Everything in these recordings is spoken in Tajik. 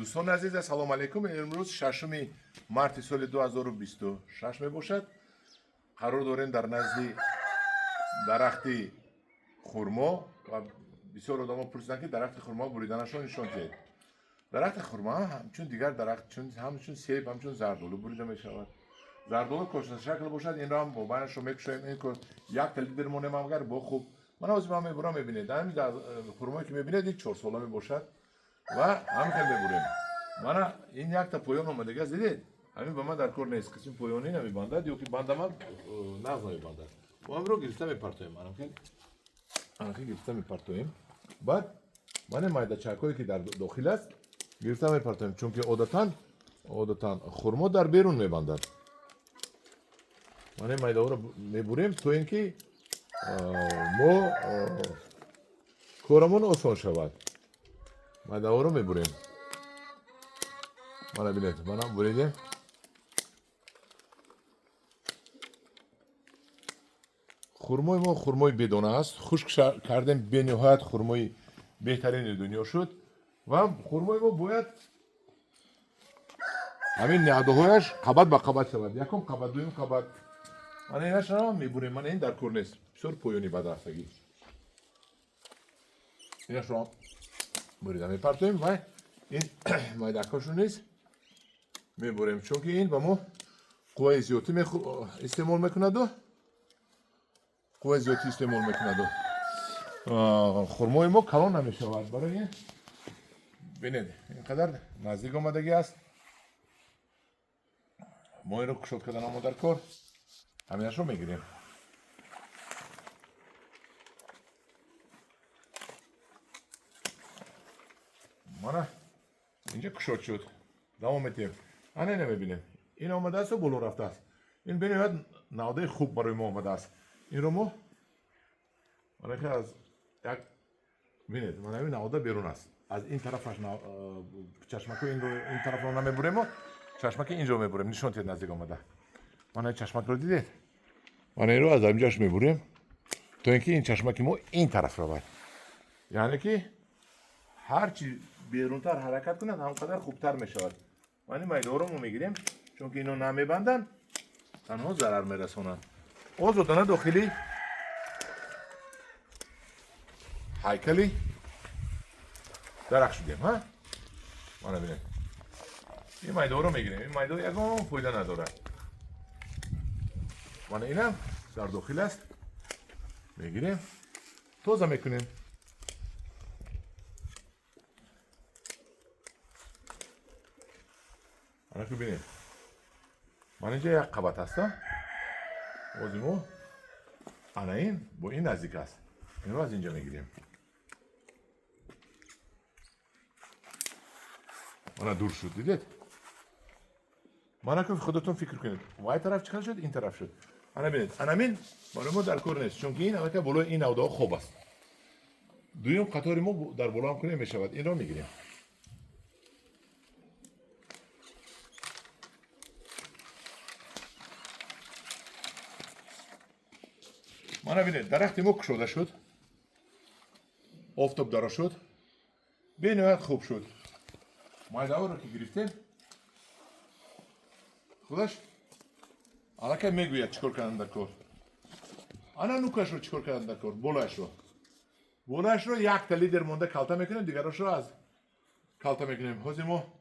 دوستان عزیز سلام علیکم. امروز 6 مارت سال 2026 می باشد. قرار داریم در نزد درخت خرما و بسیار آدما پرسیدن که درخت خرما بریدنشون نشون دهید. درخت خرما همچون دیگر درخت همچون سیب همچون زردالو بریده می شود. زردالو کاشته شکل باشد این را هم موبایلش رو میکشیم این که یک لیتر مونم اگر با خوب من از ما میبرم میبینید همین خرمایی که میبینید این 4 ساله میباشد و همین که میبریم من این یک تا پایان اومده دیگه دیدید همین به من در کار نیست کسی پایانی نمیبندد یا که بنده من نغز نمیبندد ما هم رو گرفته میپرتویم من که گرفته میپرتویم بعد من مایده چکایی که در داخل است گرفته میپرتویم چون که عادتاً خرما در بیرون میبندد من مایده ها رو میبریم تو اینکه ما کارمون آسان شود مایده ها رو میبریم من بینید من بریدیم خرمای ما خرمای بدانه است خشک کردیم به نهایت خرمای بهترین دنیا شد و خرمای ما باید همین نهاده هایش قبط به قبط شود یکم قبط دویم قبط من اینش را میبریم من این در کار نیست بسیار پایانی بدرفتگی اینش را بریده میپرتویم و این مایدکاشو نیست میبریم چون که این با ما قوه زیادی استعمال میکند و قوه زیادی استعمال میکند و خرمای ما کلان نمیشود برای این بینید اینقدر نزدیک آمدگی است ما این رو کشاد کردن ما در کار همینش رو میگیریم مانا اینجا کشاد شد دوام میتیم اینه نمیبینیم این آمده است و بلو رفته است این بینید نهاده خوب برای ما آمده است این رو ما مانا که از یک بینید مانا این نهاده بیرون است از این طرفش چشمک این طرف رو نمیبریم و چشمک اینجا میبریم نشون تید نزدیک آمده مانا چشمک رو دیدید مانا این رو از اینجاش میبریم تا اینکه این چشمک ما این طرف رو باید یعنی که هرچی بیرونتر حرکت کند همقدر خوبتر میشود ما این مایده رو میگیریم چون که اینو نمیبندن تنها ضرر میرسونن آزادانه داخلی هیکلی درخت شدیم ها ما ببینید این مایده رو میگیریم این مایده یکم فایده نداره ما اینم در داخل است میگیریم توزه میکنیم انا که بینید من اینجا یک قبط هستم بازیمو انا این با این نزدیک است این رو از اینجا میگیریم انا دور شد دیدید من که خودتون فکر کنید وای طرف چیکار شد این طرف شد انا ببینید انا من ما در کار نیست چون که این البته بالا این نودا خوب است دویم قطار ما در بالا هم کنیم میشود این رو میگیریم من ببینید درخت ما کشوده شد آفتاب داره شد به نهایت خوب شد مایده ها رو که گرفتیم خودش الکه میگوید چیکار کردن در کار انا نوکش رو چیکار کردن در کار بولش رو یک تا لیتر مونده کلتا میکنیم دیگرش رو از کلتا میکنیم حاضر ما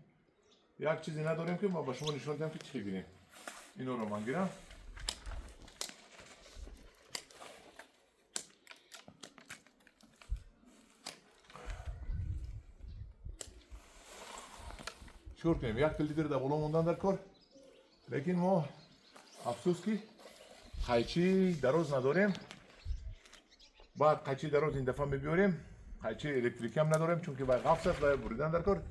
یک چیزی نداریم که ما با شما نشون دهیم که چی گیریم اینو رو من گیرم چیکار کنیم یک تا لیتر در بالا موندن در کار لیکن ما افسوس که قیچی دراز نداریم بعد قیچی دراز این دفعه میبیاریم قیچی الکتریکی هم نداریم چون که باید غفص است و بریدن در کار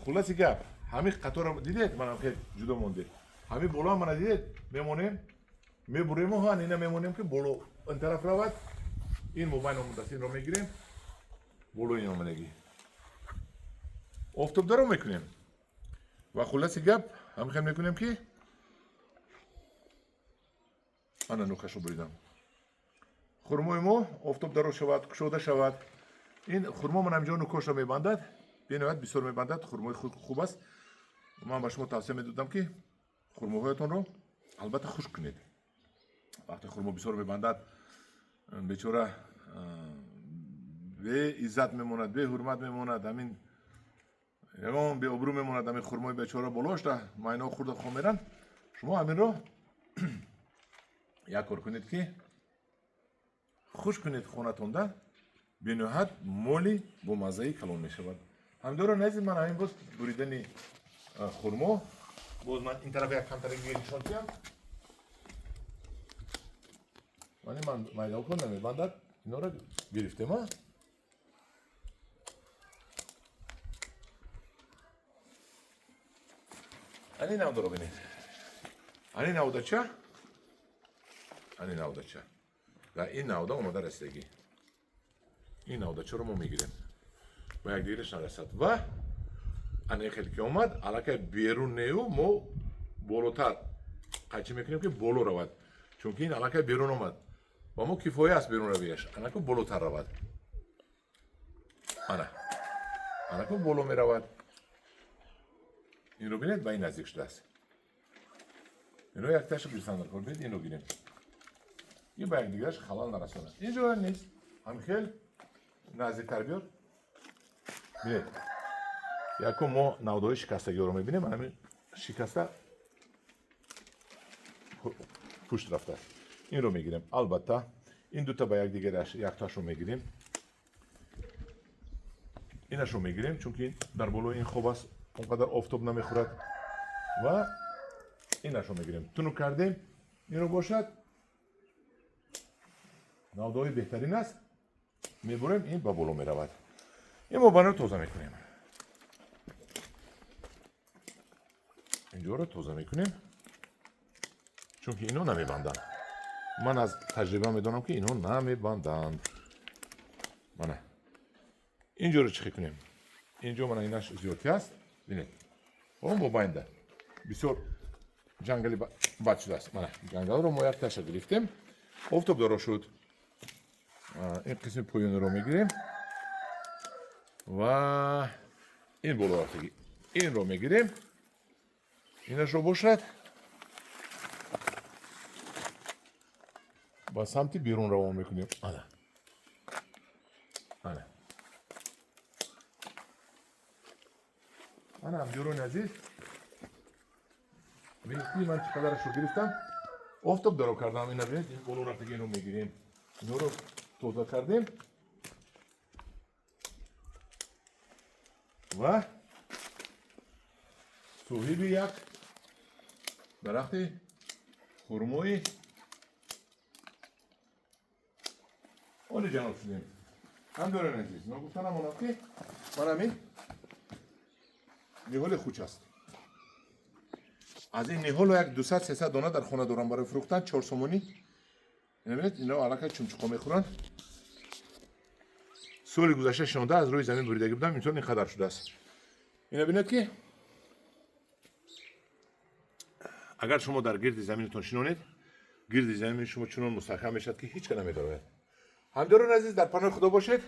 خلاصی گپ همین قطار دیدید من هم خیلی جدا مونده همین بالا من دیدید میمونیم میبریم و ها اینه میمونیم که بالا این طرف رود این موبایل آمده است این رو میگیریم بالا این آمدگی آفتاب دارم میکنیم و خلاصی گپ هم خیلی میکنیم که انا نوکش رو بریدم خرمای ما آفتاب داره شود کشوده شود این خرما من اینجا نوکش رو میبندد бенавад бисёр мебандад, хурмои хуб аст. Ман ба шумо тавсия медодам ки хурмоҳоятонро албатта хушк кунед. вақте хурмо бисёр мебандад, бечора беиззат мемонад, беҳурмат мемонад, ҳамин ягон беобрӯ мемонад, ҳамин хурмои бечора болошта майно хурда хо меранд. шумо ҳаминро як кор кунед ки хушк кунед хонатонда, бениҳоят моли бомаззаи калон мешавад. ҳамдора нази ман ҳамин боз буридани хурмо, боз ман ин тараф як камтаре нишон диҳам. ман майдакон намебандад, инора гирифтема. ани навдоро бинед. ани навдача, ани навдача. ва ин навда омода расидагӣ. ин навдачаро мо мегирем. ба якдигараш нарасад. ва ане хеле ки омад, аллакай берун нею мо болотар қайчи мекунем ки боло равад. чунки ин аллакай берун омад. ва мо кифоя аст берун равияш. анаку болотар равад. анаку боло меравад. инро бинед, ба ин наздик шудааст. инро якташа бисандар кор бинед, инро гирем. ин ба якдигараш халал нарасонад. инҷо нест. ҳамхел наздиктар биёр. бинед. якум мо навдои шикастагиро мебинем. ҳамин шикаста пушт рафтааст. инро мегирем. албатта ин дута ба якдигараш якташро мегирем. инашро мегирем, чунки дар болои ин хоб аст, он қадар офтоб намехӯрад. ва инашро мегирем. тунук кардем. инро бошад навдои беҳтарин аст. мебурем, ин ба боло меравад. ин мо банро тоза мекунем. инҷоро тоза мекунем, чунки ино намебанданд. ман аз таҷриба медонам ки ино намебанданд. мана инҷоро чӣ кунем? инҷо мана инаш зиёдтӣ аст. бинед. он бо байнда бисёр ҷангали бад шудааст. мана ҷангалро мо якташа гирифтем. офтобдоро шуд. ин қисми поёниро мегирем ва ин болорафтагӣ инро мегирем. инашро бошад ба самти берун равон мекунем. ана ҳамҷорони азиз, беҳти ман чӣ қадарашро гирифтам, офтоб даро кардам. ина бинед, ин боло рафтаги инро мегирем. инро тоза кардем ва соҳиби як дарахти хурмои олиҷаноб шудем. ҳамҷорони азиз, ногуфтанам монад ки ман ҳамин ниҳоли хуч аст. аз ин ниҳоло як 200-300 дона дар хона дорам барои фурӯхтан. 4 сомонӣ. мебинед, ино аллакай чумчуқо мехӯранд. соли гузашта шинода аз рӯи замин буридагӣ будам, имсол ин қадар шудааст. ина бинед ки агар шумо дар гирди заминатон шинонед, гирди замини шумо чунон мустаҳкам мешавад ки ҳеҷ ка намедорад. ҳамҷорони азиз, дар паноҳи худо бошед.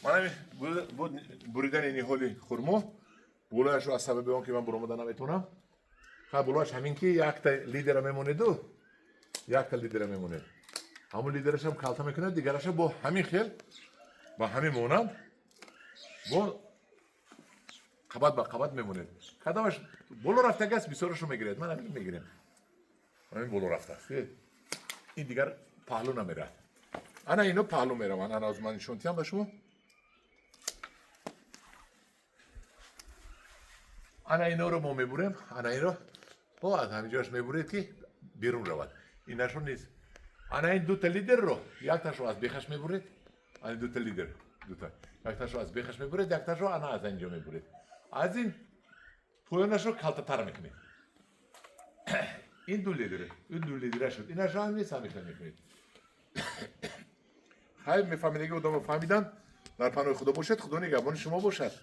ман ҳамин буридани ниҳоли хурмо, болояшро аз сабаби он ки ман буромада наметавонам, болояш ҳамин ки якта лидера мемонеду, якта лидера мемонед. ҳамон лидерашам калта мекунад, дигараша бо ҳамин хел, ба ҳамин монанд, бо қабат ба қабат мемонед. кадамаш боло рафтага аст, бисёрашро мегиред. ман ҳамин мегирем. ҳамин боло рафтааст. ин дигар паҳлӯ намерад. ана ино паҳлӯ мераванд. ана аз ман нишон диҳам ба шумо. ана иноро мо мебурем. ана ино аз ҳаминҷоаш мебуред ки берун равад. инашон нест. ана ин дута лидерро якташро аз бехаш мебуред. ана дута лидер, якташро аз бехаш мебуред, якташро ана аз инҷо мебуред. аз ин поёнашро калтатар мекунед. ин ду лидера шуд. инашро ҳам нест, ҳамихел мекунед. хайр, мефаҳмидагӣ одамро фаҳмиданд. дар паноҳи худо бошед. худо нигаҳбони шумо бошад.